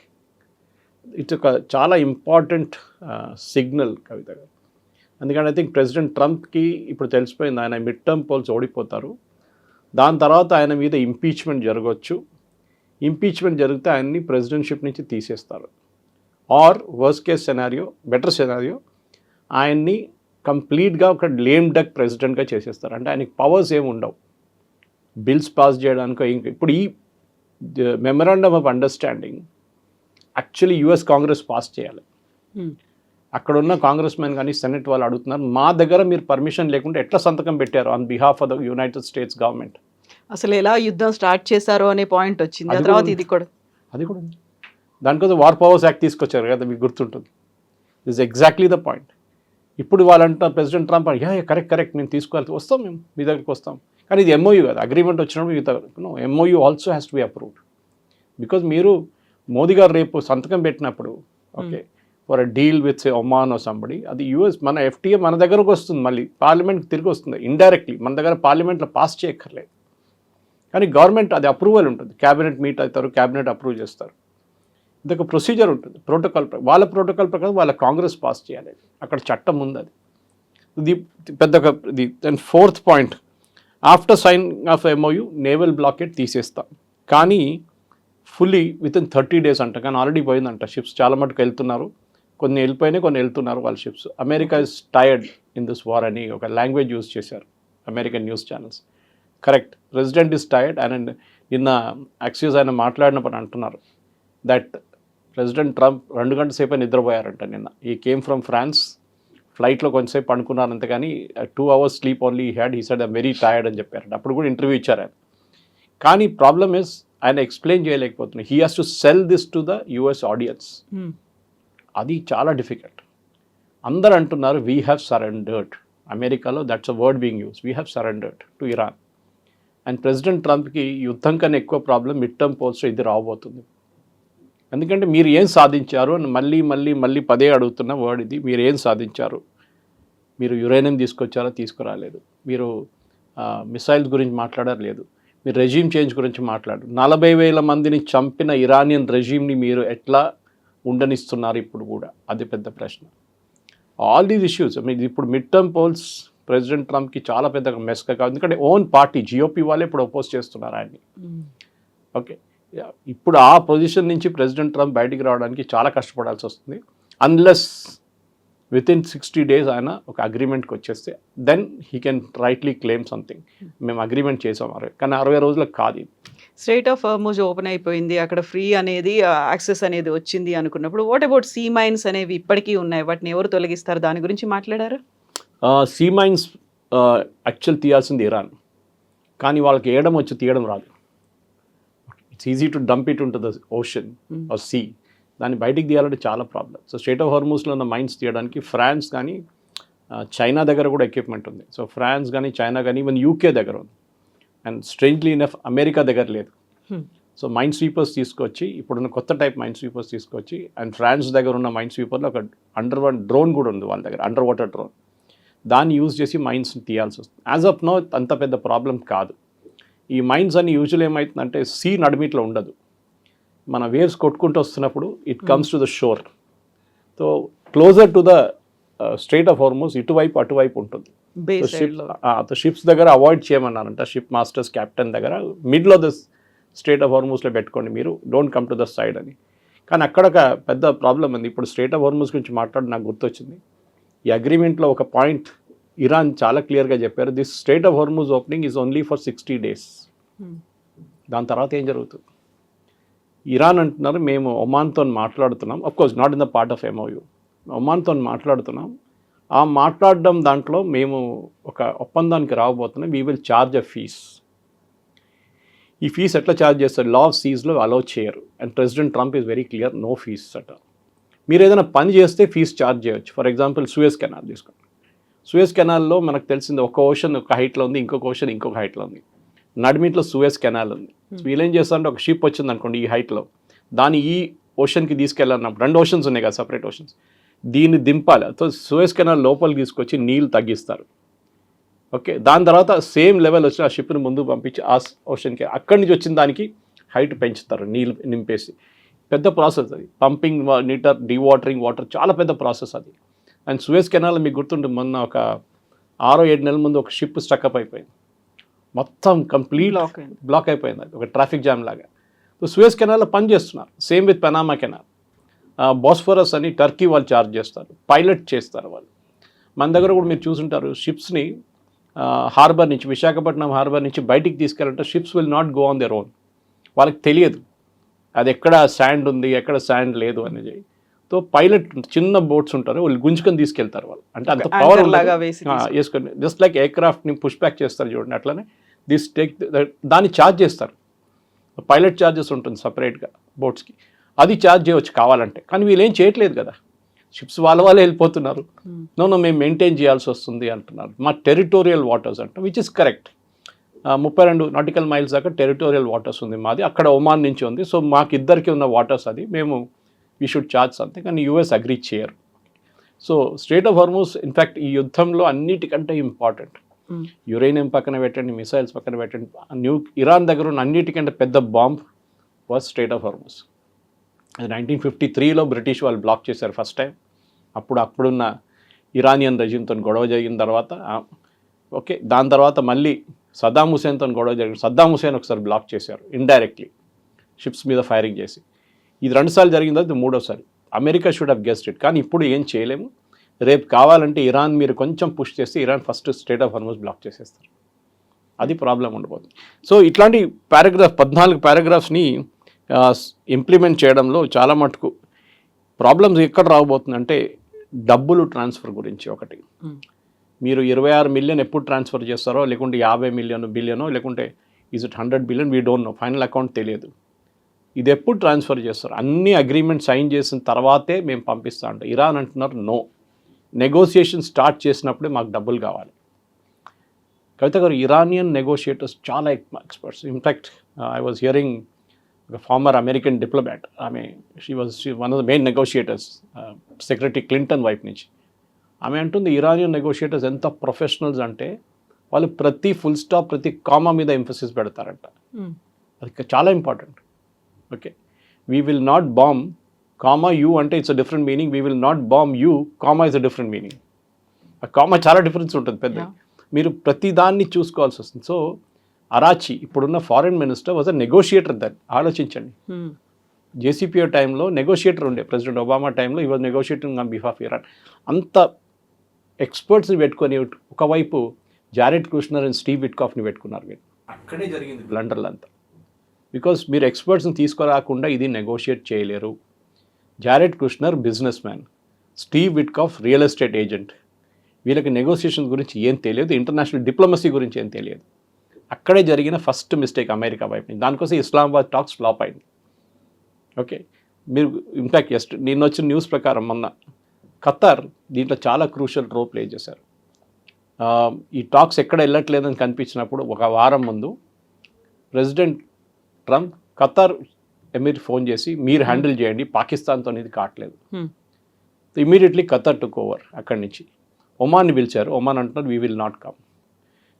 It's ఒక చాలా ఇంపార్టెంట్ సిగ్నల్ కవిత గారు. అందుకని ఐ థింక్ ప్రెసిడెంట్ ట్రంప్కి ఇప్పుడు తెలిసిపోయింది ఆయన మిడ్ టర్మ్ పోల్స్ ఓడిపోతారు, దాని తర్వాత ఆయన మీద ఇంపీచ్మెంట్ జరగవచ్చు. ఇంపీచ్మెంట్ జరిగితే ఆయన్ని ప్రెసిడెంట్షిప్ నుంచి తీసేస్తారు. Or worst case scenario, better scenario, ఆయన్ని కంప్లీట్గా ఒక లేమ్ డక్ ప్రెసిడెంట్గా చేసేస్తారు. అంటే ఆయనకి పవర్స్ ఏమి ఉండవు బిల్స్ పాస్ చేయడానికో. ఇంకా ఇప్పుడు ఈ memorandum of understanding actually US Congress pass చేయాలి. అక్కడ ఉన్న కాంగ్రెస్ మెన్ కానీ సెనెట్ వాళ్ళు అడుగుతున్నారు, మా దగ్గర మీరు పర్మిషన్ లేకుండా ఎట్లా సంతకం పెట్టారు on behalf of the United states government? అసలు ఎలా యుద్ధం స్టార్ట్ చేశారో అనే పాయింట్ వచ్చింది. ఆ తర్వాత ఇది కూడా ఉంది. దానికోసం వార్ పవర్స్ యాక్ట్ తీసుకొచ్చారు కదా, మీకు గుర్తుంటుంది. This exactly the point. ఇప్పుడు వాళ్ళంట ప్రెసిడెంట్ ట్రంప్ కరెక్ట్ మేము తీసుకోవాలి, వస్తాం, మేము మీ దగ్గరికి వస్తాం. కానీ ఇది ఎంఓయూ కదా, అగ్రిమెంట్ వచ్చినప్పుడు MOU also has to be approved. Because మీరు మోదీ గారు రేపు సంతకం పెట్టినప్పుడు okay for a deal with Oman or somebody, అది యూఎస్ మన ఎఫ్టీఏ మన దగ్గరకు వస్తుంది, మళ్ళీ పార్లమెంట్కి తిరిగి వస్తుంది ఇండైరెక్ట్లీ. మన దగ్గర పార్లమెంట్లో పాస్ చేయక్కర్లేదు, కానీ గవర్నమెంట్ అది అప్రూవల్ ఉంటుంది. క్యాబినెట్ మీట్ అవుతారు, క్యాబినెట్ అప్రూవ్ చేస్తారు. ఇదొక ప్రొసీజర్ ఉంటుంది, ప్రోటోకాల్. వాళ్ళ ప్రోటోకాల్ ప్రకారం వాళ్ళ కాంగ్రెస్ పాస్ చేయాలి, అక్కడ చట్టం ఉంది. అది ఇది పెద్ద ఇది. Then fourth point, after sign off MOU naval blockade తీసేస్తాం, కానీ ఫుల్లీ విత్ ఇన్ 30 days అంట. కానీ ఆల్రెడీ పోయిందంట, షిప్స్ చాలా మటుకు వెళ్తున్నారు, కొన్ని వెళ్ళిపోయినాయి, కొన్ని వెళ్తున్నారు వాళ్ళ ships. America is tired in this war అని ఒక లాంగ్వేజ్ యూజ్ చేశారు American news channels. Correct, president is tired. And నిన్న యాక్సియస్ ఆయన మాట్లాడినప్పుడు అంటున్నారు దట్ ప్రెసిడెంట్ ట్రంప్ 2 గంటల సేపు నిద్రపోయారంట నిన్న. ఈ కేమ్ ఫ్రమ్ ఫ్రాన్స్, ఫ్లైట్లో కొంచెంసేపు పడుకున్నారు అంతే, కానీ 2 hours sleep only he said I'm very tired అని చెప్పారంట. అప్పుడు కూడా ఇంటర్వ్యూ ఇచ్చారు ఆయన. కానీ ప్రాబ్లమ్ ఇస్ ఆయన ఎక్స్ప్లెయిన్ చేయలేకపోతున్నారు. He has to sell this to the US audience. అది చాలా డిఫికల్ట్. అందరు అంటున్నారు వీ హ్యావ్ సరెండర్డ్. అమెరికాలో that's a word being use, we have surrendered to Iran. And president ట్రంప్కి యుద్ధం కన్నా ఎక్కువ ప్రాబ్లం మిడ్ టర్మ్ పోల్స్లో ఇది రాబోతుంది. ఎందుకంటే మీరు ఏం సాధించారు అని మళ్ళీ పదే అడుగుతున్న వర్డ్ ఇది. మీరు ఏం సాధించారు? మీరు యురేనియం తీసుకొచ్చారో తీసుకురాలేదు, మీరు మిసైల్స్ గురించి మాట్లాడారు లేదు, మీరు రెజీమ్ చేంజ్ గురించి మాట్లాడారు. 40,000 మందిని చంపిన ఇరానియన్ రెజీమ్ని మీరు ఎట్లా ఉండనిస్తున్నారు ఇప్పుడు కూడా? అది పెద్ద ప్రశ్న. ఆల్ దీస్ ఇష్యూస్ మీరు ఇప్పుడు మిడ్ టర్మ్ పోల్స్ ప్రెసిడెంట్ ట్రంప్కి చాలా పెద్ద మెస్గా కాదు. ఎందుకంటే ఓన్ పార్టీ జిఓపి వాళ్ళే ఇప్పుడు అపోజ్ చేస్తున్నారు ఆయన్ని. ఓకే, ఇప్పుడు ఆ పొజిషన్ నుంచి ప్రెసిడెంట్ ట్రంప్ బయటికి రావడానికి చాలా కష్టపడాల్సి వస్తుంది. అన్లెస్ విత్ ఇన్ 60 days ఆయన ఒక అగ్రిమెంట్కి వచ్చేస్తే then he can rightly claim something, మేము అగ్రిమెంట్ చేసాం. కానీ 60 రోజులకు కాదు. స్ట్రైట్ ఆఫ్ హార్మూజ్ ఓపెన్ అయిపోయింది, అక్కడ ఫ్రీ అనేది యాక్సెస్ అనేది వచ్చింది అనుకున్నప్పుడు వాట్ అబౌట్ సీ మైన్స్ అనేవి ఇప్పటికీ ఉన్నాయి, వాటిని ఎవరు తొలగిస్తారు? దాని గురించి మాట్లాడారు. సీ మైన్స్ యాక్చువల్ తీయాల్సింది ఇరాన్, కానీ వాళ్ళకి తీయడం రాదు. It's easy to dump it into the ocean or sea. దాన్ని బయటికి తీయాలంటే చాలా ప్రాబ్లం. సో స్ట్రైట్ ఆఫ్ హార్మూజ్లో ఉన్న మైన్స్ తీయడానికి ఫ్రాన్స్ కానీ చైనా దగ్గర కూడా ఎక్విప్మెంట్ ఉంది. సో ఫ్రాన్స్ కానీ చైనా కానీ ఈవెన్ యూకే దగ్గర ఉంది. అండ్ స్ట్రేంజ్లీ ఇనఫ్ అమెరికా దగ్గర లేదు. సో మైన్ స్వీపర్స్ తీసుకొచ్చి, ఇప్పుడున్న కొత్త టైప్ మైన్ స్వీపర్స్ తీసుకొచ్చి, అండ్ ఫ్రాన్స్ దగ్గర ఉన్న మైన్ స్వీపర్లో ఒక డ్రోన్ కూడా ఉంది వాళ్ళ దగ్గర, అండర్ వాటర్ డ్రోన్. దాన్ని యూజ్ చేసి మైన్స్ని తీయాల్సి వస్తుంది. యాజ్ ఆఫ్ నో అంత పెద్ద ప్రాబ్లం కాదు. ఈ మైన్స్ అన్ని యూజువల్ ఏమవుతుందంటే సీ నడిమిట్లో ఉండదు, మన వేవ్స్ కొట్టుకుంటూ వస్తున్నప్పుడు it comes to the shore. So closer to the strait of Hormuz ఇటువైపు అటువైపు ఉంటుంది. షిప్స్ దగ్గర అవాయిడ్ చేయమన్నారంట షిప్ మాస్టర్స్, కెప్టెన్ దగ్గర. Middle of the strait of హార్మూజ్లో పెట్టుకోండి మీరు, don't come to the side అని. కానీ అక్కడ ఒక పెద్ద ప్రాబ్లం ఉంది. ఇప్పుడు స్ట్రైట్ ఆఫ్ హార్మూజ్ గురించి మాట్లాడి నాకు గుర్తొచ్చింది, ఈ అగ్రిమెంట్లో ఒక పాయింట్ ఇరాన్ చాలా క్లియర్గా చెప్పారు, this straight of Hormuz opening is only for 60 days. దాని తర్వాత ఏం జరుగుతుంది? ఇరాన్ అంటున్నారు మేము ఒమాన్తో మాట్లాడుతున్నాం, of course not in the part of MOU, ఒమాన్తో మాట్లాడుతున్నాం. ఆ మాట్లాడడం దాంట్లో మేము ఒక ఒప్పందానికి రాబోతున్నాం, we will charge a fees. ఈ ఫీస్ ఎట్లా ఛార్జ్ చేస్తారు? లా ఆఫ్ సీస్లో అలౌ చేయరు. And president Trump is very clear, no fees అట. మీరు ఏదైనా పని చేస్తే ఫీస్ ఛార్జ్ చేయొచ్చు. ఫర్ ఎగ్జాంపుల్ సూయజ్ కెనాల్ తీసుకోండి. సూయజ్ కెనాల్లో మనకు తెలిసింది ఒక ఓషన్ ఒక హైట్లో ఉంది, ఇంకొక ఓషన్ ఇంకొక హైట్లో ఉంది. నడిమిట్లో సూయజ్ కెనాల్ ఉంది. వీళ్ళు ఏం చేస్తారంటే ఒక షిప్ వచ్చింది అనుకోండి ఈ హైట్లో, దాన్ని ఈ ఓషన్కి తీసుకెళ్ళాలన్నప్పుడు 2 ఓషన్స్ ఉన్నాయి కదా, సపరేట్ ఓషన్స్, దీన్ని దింపాలి. సో సూయజ్ కెనాల్ లోపలికి తీసుకొచ్చి నీళ్ళు తగ్గిస్తారు. ఓకే, దాని తర్వాత సేమ్ లెవెల్ వచ్చిన ఆ షిప్ని ముందుకు పంపించి ఆ ఓషన్కి అక్కడి నుంచి వచ్చిన దానికి హైట్ పెంచుతారు నీళ్ళు నింపేసి. పెద్ద ప్రాసెస్ అది. పంపింగ్ నీటర్, డీవాటరింగ్ వాటర్, చాలా పెద్ద ప్రాసెస్ అది. అండ్ సూయజ్ కెనాల్ మీకు గుర్తుంటుంది, మొన్న ఒక 6-7 నెలల ముందు ఒక షిప్ స్టక్అప్ అయిపోయింది, మొత్తం కంప్లీట్ బ్లాక్ అయిపోయింది, అది ఒక ట్రాఫిక్ జామ్ లాగా. సో సూయజ్ కెనాల్లో పని చేస్తున్నారు. Same with Panama canal. Bosphorus అని టర్కీ వాళ్ళు ఛార్జ్ చేస్తారు, పైలట్ చేస్తారు వాళ్ళు. మన దగ్గర కూడా మీరు చూసుంటారు, షిప్స్ని హార్బర్ నుంచి, విశాఖపట్నం హార్బర్ నుంచి బయటికి తీసుకెళ్ళాలంటే ships will not go on their own. వాళ్ళకి తెలియదు అది ఎక్కడ శాండ్ ఉంది, ఎక్కడ శాండ్ లేదు అనేది. సో పైలట్ చిన్న బోట్స్ ఉంటారు, వాళ్ళు గుంజుకొని తీసుకెళ్తారు వాళ్ళు. అంటే అంత పవర్ వేసుకొని, జస్ట్ లైక్ ఎయిర్క్రాఫ్ట్ని పుష్ బ్యాక్ చేస్తారు చూడండి, అట్లనే దిస్ టేక్ దాన్ని ఛార్జ్ చేస్తారు. పైలట్ ఛార్జెస్ ఉంటుంది సపరేట్గా బోట్స్కి, అది ఛార్జ్ చేయవచ్చు కావాలంటే. కానీ వీళ్ళు ఏం చేయట్లేదు కదా, షిప్స్ వాళ్ళే వెళ్ళిపోతున్నారు. నో మేము మెయింటైన్ చేయాల్సి వస్తుంది అంటున్నారు. మా టెరిటోరియల్ వాటర్స్ అంట, which is correct. 32 nautical miles దాకా టెరిటోరియల్ వాటర్స్ ఉంది మాది, అక్కడ ఒమాన్ నుంచి ఉంది. సో మాకు ఇద్దరికి ఉన్న వాటర్స్ అది, మేము వీ షుడ్ ఛార్జ్ సంథింగ్. కానీ యూఎస్ అగ్రీ చేయరు. So strait of Hormuz in fact ఈ యుద్ధంలో అన్నిటికంటే ఇంపార్టెంట్. యురేనియం పక్కన పెట్టండి, మిసైల్స్ పక్కన పెట్టండి, ఇరాన్ దగ్గర ఉన్న అన్నిటికంటే పెద్ద bomb was straight of Hormuz. అది 1953లో బ్రిటిష్ వాళ్ళు బ్లాక్ చేశారు ఫస్ట్ టైం. అప్పుడున్న ఇరానియన్ రెజిమ్తో గొడవ జరిగిన తర్వాత, ఓకే, దాని తర్వాత మళ్ళీ సద్దాం హుసేన్తో గొడవ జరిగింది. సద్దాం హుసేన్ ఒకసారి బ్లాక్ చేశారు ఇండైరెక్ట్లీ, షిప్స్ మీద ఫైరింగ్ చేసి. ఇది 2 సార్లు జరిగింది, అది 3వసారి. America should have guessed it. కానీ ఇప్పుడు ఏం చేయలేము. రేపు కావాలంటే ఇరాన్ మీరు కొంచెం పుష్ చేస్తే Iran first strait of Hormuz block చేసేస్తారు. అది ప్రాబ్లం ఉండబోతుంది. సో ఇట్లాంటి 14 పారాగ్రాఫ్స్ని ఇంప్లిమెంట్ చేయడంలో చాలా మటుకు ప్రాబ్లమ్స్ ఎక్కడ రాబోతుందంటే డబ్బులు ట్రాన్స్ఫర్ గురించి. ఒకటి, మీరు 26 మిలియన్ ఎప్పుడు ట్రాన్స్ఫర్ చేస్తారో, లేకుంటే 50 మిలియన్ బిలియనో, లేకుంటే is it 100 billion, we don't know, final account తెలియదు. ఇది ఎప్పుడు ట్రాన్స్ఫర్ చేస్తారు? అన్ని అగ్రిమెంట్ సైన్ చేసిన తర్వాతే మేము పంపిస్తా అంటాం. ఇరాన్ అంటున్నారు నో, నెగోసియేషన్ స్టార్ట్ చేసినప్పుడే మాకు డబ్బులు కావాలి. కవిత గారు, ఇరానియన్ నెగోషియేటర్స్ చాలా experts. In fact I was hearing ఒక ఫార్మర్ అమెరికన్ డిప్లొమాట్, ఆమె she one of the main negotiators, secretary Clinton వైపు నుంచి. ఆమె అంటుంది ఇరానియన్ నెగోషియేటర్స్ ఎంత ప్రొఫెషనల్స్ అంటే వాళ్ళు ప్రతి ఫుల్ స్టాప్, ప్రతి కామా మీద ఎంఫసిస్ పెడతారంట. అది చాలా important. Okay, we will not bomb, comma you అంటే it's a different meaning, we will not bomb you, comma is a different meaning. ఆ కామా చాలా డిఫరెన్స్ ఉంటుంది పెద్ద. మీరు ప్రతి దాన్ని చూసుకోవాల్సి వస్తుంది. సో అరాచి ఇప్పుడున్న foreign minister was a negotiator. దాన్ని ఆలోచించండి. జేసీపీఓ టైంలో నెగోషియేటర్ ఉండే, ప్రెసిడెంట్ ఒబామా టైంలో ఈ was negotiating on behalf Iran. అంత ఎక్స్పర్ట్స్ని పెట్టుకొని ఒకవైపు జారెడ్ కుష్నర్ అండ్ స్టీవ్ విట్కాఫ్ని పెట్టుకున్నారు. మీరు అక్కడే జరిగింది బ్లండర్లు అంతా. బికాస్ మీరు ఎక్స్పర్ట్స్ని తీసుకురాకుండా ఇది నెగోషియేట్ చేయలేరు. Jared Kushner business man, Steve Witkoff real estate agent. వీళ్ళకి నెగోషియేషన్ గురించి ఏం తెలియదు, ఇంటర్నేషనల్ డిప్లొమసీ గురించి ఏం తెలియదు. అక్కడే జరిగిన ఫస్ట్ మిస్టేక్ అమెరికా వైపు నుంచి. దానికోసం ఇస్లామాబాద్ టాక్స్ ఫ్లాప్ అయింది. ఓకే, మీరు ఇన్ఫ్యాక్ట్ నిన్న వచ్చిన న్యూస్ ప్రకారం మొన్న ఖతార్ దీంట్లో చాలా క్రూషియల్ రోల్ ప్లే చేశారు. ఈ టాక్స్ ఎక్కడ వెళ్ళట్లేదని కనిపించినప్పుడు ఒక వారం ముందు president Trump Qatar emir phone చేసి మీరు హ్యాండిల్ చేయండి, పాకిస్తాన్తో ఇది కావట్లేదు. Immediately Qatar took over. అక్కడి నుంచి ఒమాన్ని పిలిచారు. ఒమాన్ అంటున్నారు వీ విల్ నాట్ కమ్.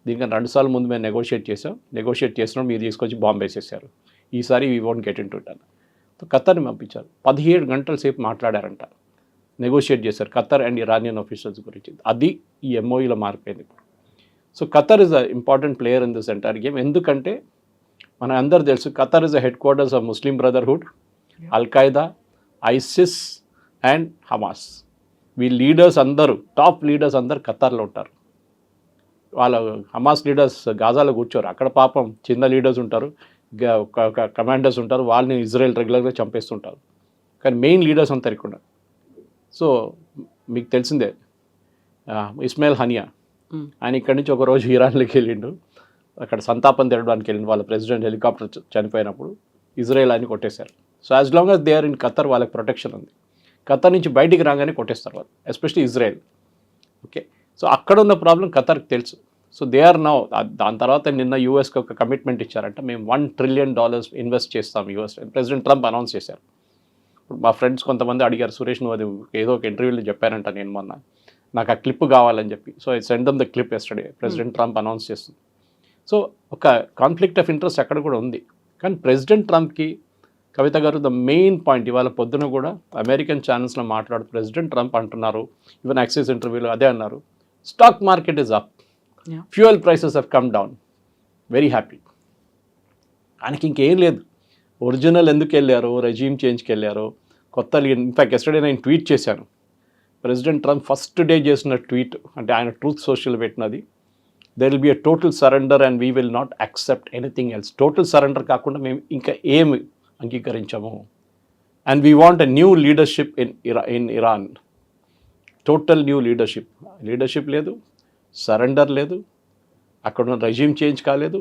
దీనికన్నా 2 సార్లు ముందు మేము నెగోషియేట్ చేసినాం, మీరు తీసుకొచ్చి బాంబు వేసేసారు. ఈసారి we won't get in to it అని. ఖతార్ని పంపించారు. 17 గంటల సేపు మాట్లాడారంట, నెగోషియేట్ చేశారు ఖతార్ అండ్ ఇరానియన్ ఆఫీషియల్స్ గురించి. అది ఈ ఎంఓఈలో మారిపోయింది ఇప్పుడు. So Qatar is a important player in this entire game. ఎందుకంటే మన అందరు తెలుసు Qatar is a head quarters of Muslim Brotherhood, Al-Qaeda, ISIS and Hamas. We leaders అందరూ, టాప్ లీడర్స్ అందరు ఖతార్లో ఉంటారు. వాళ్ళ హమాస్ లీడర్స్ గాజాలో కూర్చోరు. అక్కడ పాపం చిన్న లీడర్స్ ఉంటారు, కమాండర్స్ ఉంటారు, వాళ్ళని ఇజ్రాయెల్ రెగ్యులర్గా చంపేస్తుంటారు. కానీ మెయిన్ లీడర్స్ అంతా ఇక్కడ. సో మీకు తెలిసిందే ఇస్మాయిల్ హనియా, ఆయన ఇక్కడి నుంచి ఒకరోజు ఇరాన్లోకి వెళ్ళిండు. అక్కడ సంతాపం తెరవడానికి వెళ్ళిన వాళ్ళ ప్రెసిడెంట్ హెలికాప్టర్ చనిపోయినప్పుడు ఇజ్రాయెల్ అని కొట్టేశారు. So as long as they are in Qatar వాళ్ళకి ప్రొటెక్షన్ ఉంది. ఖతర్ నుంచి బయటికి రాగానే కొట్టేస్తారు వాళ్ళు, ఎస్పెషలీ ఇజ్రాయెల్. ఓకే, సో అక్కడ ఉన్న ప్రాబ్లం ఖతర్కి తెలుసు. సో దే ఆర్ నౌ, దాని తర్వాత నిన్న యూఎస్కి ఒక కమిట్మెంట్ ఇచ్చారంట, మేము $1 trillion ఇన్వెస్ట్ చేస్తాం యూఎస్. ప్రెసిడెంట్ ట్రంప్ అనౌన్స్ చేశారు. ఇప్పుడు మా ఫ్రెండ్స్ కొంతమంది అడిగారు, సురేష్ నువ్వు అది ఏదో ఒక ఇంటర్వ్యూలో చెప్పారంట నేను మొన్న, నాకు ఆ క్లిప్ కావాలని చెప్పి. So I send them the clip yesterday, president Trump announce చేస్తుంది. సో ఒక కాన్ఫ్లిక్ట్ ఆఫ్ ఇంట్రెస్ట్ అక్కడ కూడా ఉంది. కానీ ప్రెసిడెంట్ ట్రంప్కి, కవిత గారు, ద మెయిన్ పాయింట్ ఇవాళ పొద్దున కూడా అమెరికన్ ఛానల్స్లో మాట్లాడుతూ ప్రెసిడెంట్ ట్రంప్ అంటున్నారు, ఈవెన్ యాక్సిస్ ఇంటర్వ్యూలో అదే అన్నారు, stock market is up, fuel prices have come down, very happy. ఆయనకి ఇంకేం లేదు. ఒరిజినల్ ఎందుకు వెళ్ళారో, రెజ్యూమ్ చేంజ్కి వెళ్ళారో, కొత్త ఇన్ఫాక్ట్ ఎస్టర్డే నేను ట్వీట్ చేశాను, ప్రెసిడెంట్ ట్రంప్ ఫస్ట్ డే చేసిన ట్వీట్, అంటే ఆయన ట్రూత్ సోషల్ పెట్టినది, there will be a total surrender and we will not accept anything else. Total surrender కాకుండా మేము ఇంకా ఏమి అంగీకరించము. And we want a new leadership in Iran. Total new leadership లేదు, సరెండర్ లేదు, అక్కడ ఉన్న రెజ్యూమ్ చేంజ్ కాలేదు,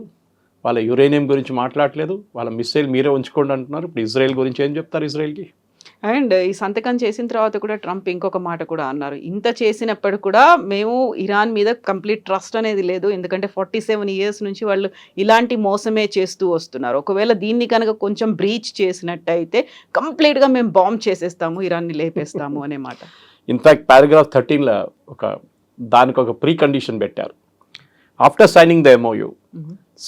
వాళ్ళ యురేనియం గురించి మాట్లాడలేదు, వాళ్ళ మిస్సైల్ మీరే ఉంచుకోండి అంటున్నారు. ఇప్పుడు ఇజ్రాయెల్ గురించి ఏం చెప్తారు ఇజ్రాయెల్కి? అండ్ ఈ సంతకం చేసిన తర్వాత కూడా ట్రంప్ ఇంకొక మాట కూడా అన్నారు, ఇంత చేసినప్పుడు కూడా మేము ఇరాన్ మీద కంప్లీట్ ట్రస్ట్ అనేది లేదు, ఎందుకంటే 47 years నుంచి వాళ్ళు ఇలాంటి మోసమే చేస్తూ వస్తున్నారు, ఒకవేళ దీన్ని కనుక కొంచెం బ్రీచ్ చేసినట్టయితే కంప్లీట్గా మేము బాంబ్ చేసేస్తాము, ఇరాన్ని లేపేస్తాము అనే మాట. ఇన్ఫ్యాక్ట్ పారాగ్రాఫ్ 13లో దానికి ఒక ప్రీ కండిషన్ పెట్టారు. After signing the MOU,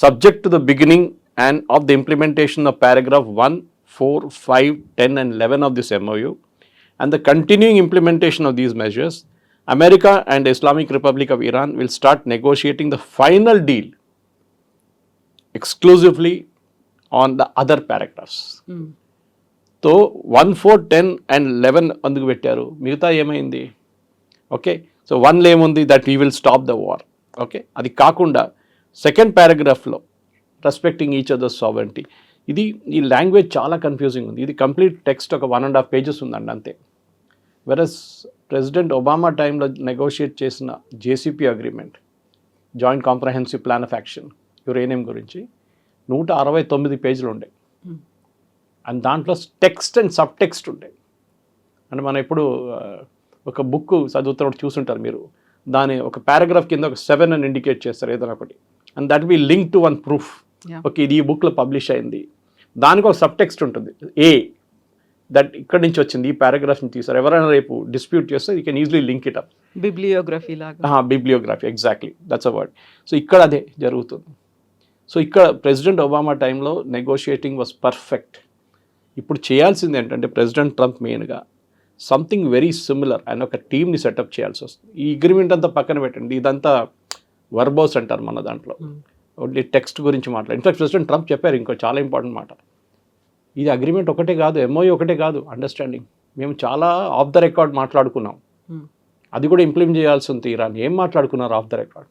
subject to the beginning and of the implementation of paragraph 1, 4, 5, 10 and 11 of this MOU and the continuing implementation of these measures, America and the Islamic Republic of Iran will start negotiating the final deal exclusively on the other paragraphs. So 1, 4, 10 and 11 అందుకు పెట్టారు, మిగతా ఏమైంది? Okay, so 1లో ఏముంది, that we will stop the war. Okay, అది కాకుండా second పారాగ్రాఫ్లో respecting each others sovereignty, ఈ లాంగ్వేజ్ చాలా కన్ఫ్యూజింగ్ ఉంది. ఇది కంప్లీట్ టెక్స్ట్ ఒక 1.5 pages ఉందండి అంతే. వెరస్ ప్రెసిడెంట్ ఒబామా టైంలో నెగోషియేట్ చేసిన JCP agreement, joint comprehensive plan of action, uranium గురించి 169 pages ఉండే. అండ్ దాంట్లో టెక్స్ట్ అండ్ సబ్ టెక్స్ట్ ఉండే. అంటే మనం ఇప్పుడు ఒక బుక్ చదువుతున్నప్పుడు చూసుంటారు మీరు, దాని ఒక పారాగ్రాఫ్ కింద ఒక 7 అని ఇండికేట్ చేస్తారు ఏదైనా ఒకటి, and that be link to one proof. Okay, ఇది ఈ బుక్లో పబ్లిష్ అయింది, దానికి ఒక సబ్ టెక్స్ట్ ఉంటుంది, దట్ ఇక్కడ నుంచి వచ్చింది, ఈ పారాగ్రాఫ్ని తీసారు, ఎవరైనా రేపు డిస్ప్యూట్ చేస్తే you can easily link it up. Bibliography exactly, that's a word. So ఇక్కడ అదే జరుగుతుంది. సో ఇక్కడ ప్రెసిడెంట్ ఒబామా టైంలో నెగోషియేటింగ్ వాజ్ పర్ఫెక్ట్. ఇప్పుడు చేయాల్సింది ఏంటంటే ప్రెసిడెంట్ ట్రంప్ మెయిన్గా సంథింగ్ వెరీ సిమిలర్, ఆయన ఒక టీమ్ని సెటప్ చేయాల్సి వస్తుంది. ఈ అగ్రిమెంట్ అంతా పక్కన పెట్టండి, ఇదంతా వర్బోస్ అంటారు మన దాంట్లో, ఓన్లీ టెక్స్ట్ గురించి మాట్లాడు. ఇన్ఫాక్ట్ ప్రెసిడెంట్ ట్రంప్ చెప్పారు ఇంకో చాలా ఇంపార్టెంట్ మాట, ఇది అగ్రిమెంట్ ఒకటే కాదు, MOU ఒకటే కాదు, అండర్స్టాండింగ్, మేము చాలా ఆఫ్ ద రికార్డ్ మాట్లాడుకున్నాం, అది కూడా ఇంప్లిమెంట్ చేయాల్సి ఉంది. ఇరాన్ ఏం మాట్లాడుకున్నారు off the record,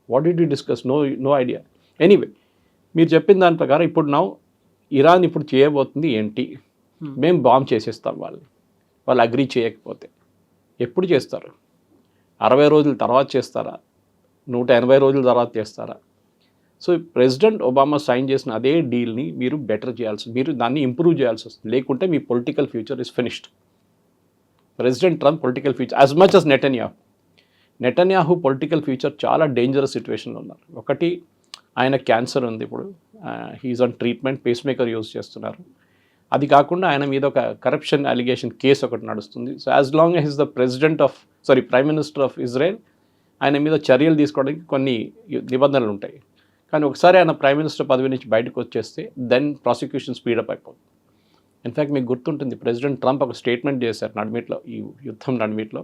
what did you discuss? No idea. Anyway, మీరు చెప్పిన దాని ప్రకారం ఇప్పుడు ఇరాన్ ఇప్పుడు చేయబోతుంది ఏంటి, మేము బాంబ్ చేసేస్తాం వాళ్ళు అగ్రీ చేయకపోతే. ఎప్పుడు చేస్తారు? 60 రోజుల తర్వాత చేస్తారా? 180 రోజుల తర్వాత చేస్తారా? సో ప్రెసిడెంట్ ఒబామా సైన్ చేసిన అదే డీల్ని మీరు బెటర్ చేయాల్సి, మీరు దాన్ని ఇంప్రూవ్ చేయాల్సి వస్తుంది, లేకుంటే మీ political future is finished. President Trump political future as much as Netanyahu political future చాలా డేంజరస్ సిచ్యువేషన్లో ఉన్నారు. ఒకటి, ఆయన క్యాన్సర్ ఉంది, ఇప్పుడు he's on treatment, pacemaker use చేస్తున్నారు. అది కాకుండా ఆయన మీద ఒక కరప్షన్ అలిగేషన్ కేసు ఒకటి నడుస్తుంది. So as long as the prime minister of Israel, ఆయన మీద చర్యలు తీసుకోవడానికి కొన్ని నిబంధనలు ఉంటాయి. కానీ ఒకసారి ఆయన ప్రైమ్ మినిస్టర్ పదవి నుంచి బయటకు వచ్చేస్తే దెన్ ప్రాసిక్యూషన్ స్పీడప్ అయిపోతుంది. ఇన్ఫ్యాక్ట్ మీకు గుర్తుంటుంది, ప్రెసిడెంట్ ట్రంప్ ఒక స్టేట్మెంట్ చేశారు నడిమిట్లో, ఈ యుద్ధం నడిమిట్లో,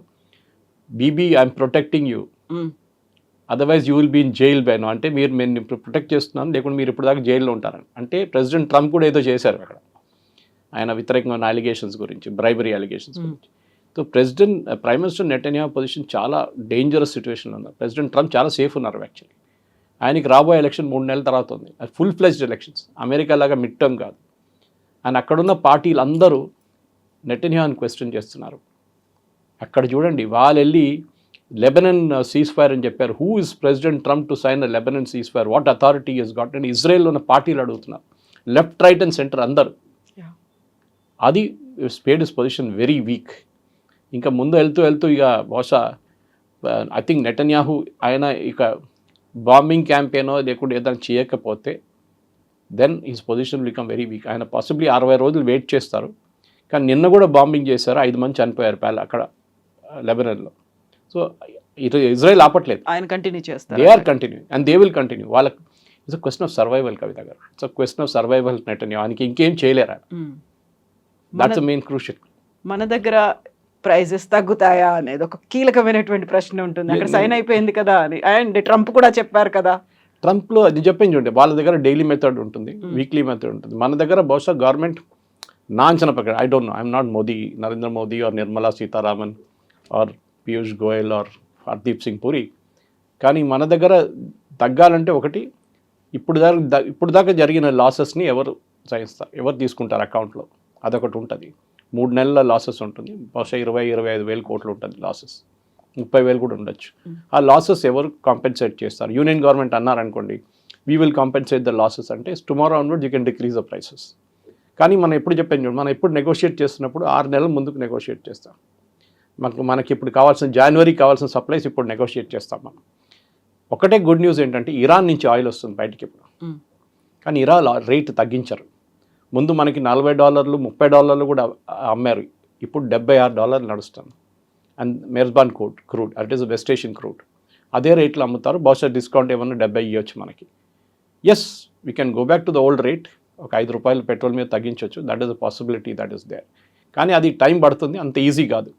Bibi I'm protecting you, otherwise you will be in jail by now, అంటే నేను ఇప్పుడు ప్రొటెక్ట్ చేస్తున్నాను, లేకుంటే మీరు ఇప్పుడు దాకా జైల్లో ఉంటారని. అంటే ప్రెసిడెంట్ ట్రంప్ కూడా ఏదో చేశారు అక్కడ, ఆయన వ్యతిరేకంగా ఉన్న అలిగేషన్స్ గురించి, బ్రైబరీ అలిగేషన్స్ గురించి. So prime minister Netanyahu position చాలా డేంజరస్ సిచ్యువేషన్లో ఉన్నారు. ప్రెసిడెంట్ ట్రంప్ చాలా సేఫ్ ఉన్నారు యాక్చువల్లీ. ఆయనకి రాబోయే ఎలక్షన్ 3 నెలల తర్వాత ఉంది, అది ఫుల్ ఫ్లెజ్డ్ ఎలక్షన్స్, అమెరికా లాగా మిడ్ టర్మ్ కాదు. అండ్ అక్కడున్న పార్టీలు అందరూ నెటన్యాహుని క్వశ్చన్ చేస్తున్నారు. అక్కడ చూడండి, వాళ్ళు వెళ్ళి లెబనన్ సీజ్ ఫైర్ అని చెప్పారు. Who is president Trump to sign Lebanon ceasefire, what authority is got అని ఇజ్రాయెల్లో ఉన్న పార్టీలు అడుగుతున్నారు, లెఫ్ట్ రైట్ అండ్ సెంటర్ అందరు. అది spade is position very weak. ఇంకా ముందు వెళ్తూ ఇక బహుశా ఐ థింక్ నెటన్యాహు ఆయన ఇక బాంబింగ్ క్యాంపెయినో లేకుంటే ఏదైనా చేయకపోతే then his position become very weak. ఆయన పాసిబ్లీ 60 రోజులు వెయిట్ చేస్తారు. కానీ నిన్న కూడా బాంబింగ్ చేశారు, 5 మంది చనిపోయారు అక్కడ లెబనన్లో. సో ఇజ్రాయెల్ ఆపట్లేదు, ఆయన కంటిన్యూ చేస్తారు. They are continue and they will continue. వాళ్ళకి it's a question of survival Kavitha గారు, it's a question of survival Netanyahu. ఆయనకి ఇంకేం చేయలేరు ఆయన. That's the main crucial. మన దగ్గర ప్రైజెస్ తగ్గుతాయా అనేది ఒక కీలకమైనటువంటి ప్రశ్న ఉంటుంది. అక్కడ సైన్ అయిపోయింది కదా అని, అండ్ ట్రంప్ కూడా చెప్పారు కదా. ట్రంప్లో అది చెప్పింది చూడండి, వాళ్ళ దగ్గర డైలీ మెథడ్ ఉంటుంది, వీక్లీ మెథడ్ ఉంటుంది. మన దగ్గర బహుశా గవర్నమెంట్ నా అంచనా ప్రకారం, I don't know, I'm not Modi, Narendra Modi or Nirmala Sitharaman or Piyush Goyal or Hardeep Singh Puri, కానీ మన దగ్గర తగ్గాలంటే ఒకటి, ఇప్పుడు దాకా జరిగిన లాసెస్ని ఎవరు సహిస్తారు, ఎవరు తీసుకుంటారు అకౌంట్లో, అదొకటి ఉంటుంది. 3 నెలల లాసెస్ ఉంటుంది, బహుశా 20-25 వేల కోట్లు ఉంటుంది లాసెస్, 30,000 కూడా ఉండొచ్చు. ఆ లాసెస్ ఎవరు కాంపెన్సేట్ చేస్తారు? యూనియన్ గవర్నమెంట్ అన్నారనుకోండి, we will compensate the losses, అంటే tomorrow onwards you can decrease the prices. కానీ మనం ఎప్పుడు చెప్పాను చూడండి, మనం ఎప్పుడు నెగోషియేట్ చేస్తున్నప్పుడు 6 నెలల ముందుకు నెగోషియేట్ చేస్తాం. మనకి ఇప్పుడు కావాల్సిన జనవరికి కావాల్సిన సప్లైస్ ఇప్పుడు నెగోషియేట్ చేస్తాం మనం. ఒకటే గుడ్ న్యూస్ ఏంటంటే ఇరాన్ నుంచి ఆయిల్ వస్తుంది బయటికి ఇప్పుడు, కానీ ఇరాన్ రేట్ తగ్గించరు. ముందు మనకి $40, $30 కూడా అమ్మారు, ఇప్పుడు $76 నడుస్తుంది. And Murban crude at is West Asian crude అదే రేట్లో అమ్ముతారు. బహుశా డిస్కౌంట్ ఏమన్నా 70 ఇవ్వచ్చు మనకి. Yes, we can go back to the old rate, ఒక ₹5 పెట్రోల్ మీద తగ్గించవచ్చు, that is a possibility, that is there. కానీ అది టైం పడుతుంది, అంత ఈజీ కాదు.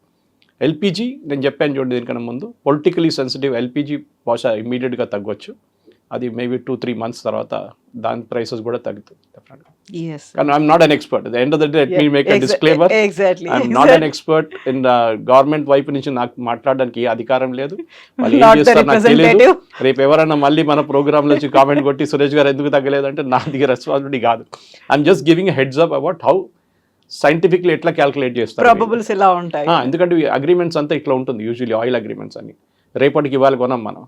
ఎల్పిజి నేను చెప్పాను చూడండి దీనికన్నా ముందు, పొలిటికలీ సెన్సిటివ్ ఎల్పిజి బహుశా ఇమీడియట్గా తగ్గొచ్చు. అది మేబీ 2-3 months తర్వాత దాని ప్రైసెస్ కూడా తగ్గుతుంది డెఫినెట్గా. కానీ I'm not an expert. The end of the day let me make a disclaimer, I'm not an expert in government వైపు నుంచి నాకు మాట్లాడడానికి ఏ అధికారం లేదు. వాళ్ళు ఏం చేస్తారు నాకు తెలియదు. రేపు ఎవరైనా మళ్ళీ మన ప్రోగ్రామ్ నుంచి కామెంట్ కొట్టి సురేష్ గారు ఎందుకు తగ్గలేదంటే నా దగ్గర రెస్పాన్సిబిలిటీ కాదు. I'm just giving a heads up about how scientifically ఎట్లా క్యాల్కులేట్ చేస్తారు, ప్రాబబుల్స్ ఎలా ఉంటాయి. ఎందుకంటే అగ్రిమెంట్స్ అంతా ఇట్లా ఉంటుంది యూజువల్లీ, ఆయిల్ అగ్రిమెంట్స్ అని. రేపటికి ఇవాళ కొనం మనం,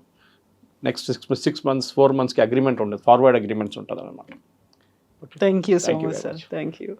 నెక్స్ట్ 6 months 4 monthsకి అగ్రిమెంట్ ఉండదు, ఫార్వర్డ్ అగ్రిమెంట్స్ ఉంటుంది అన్నమాట. Thank you so Thank you much very sir, thank you.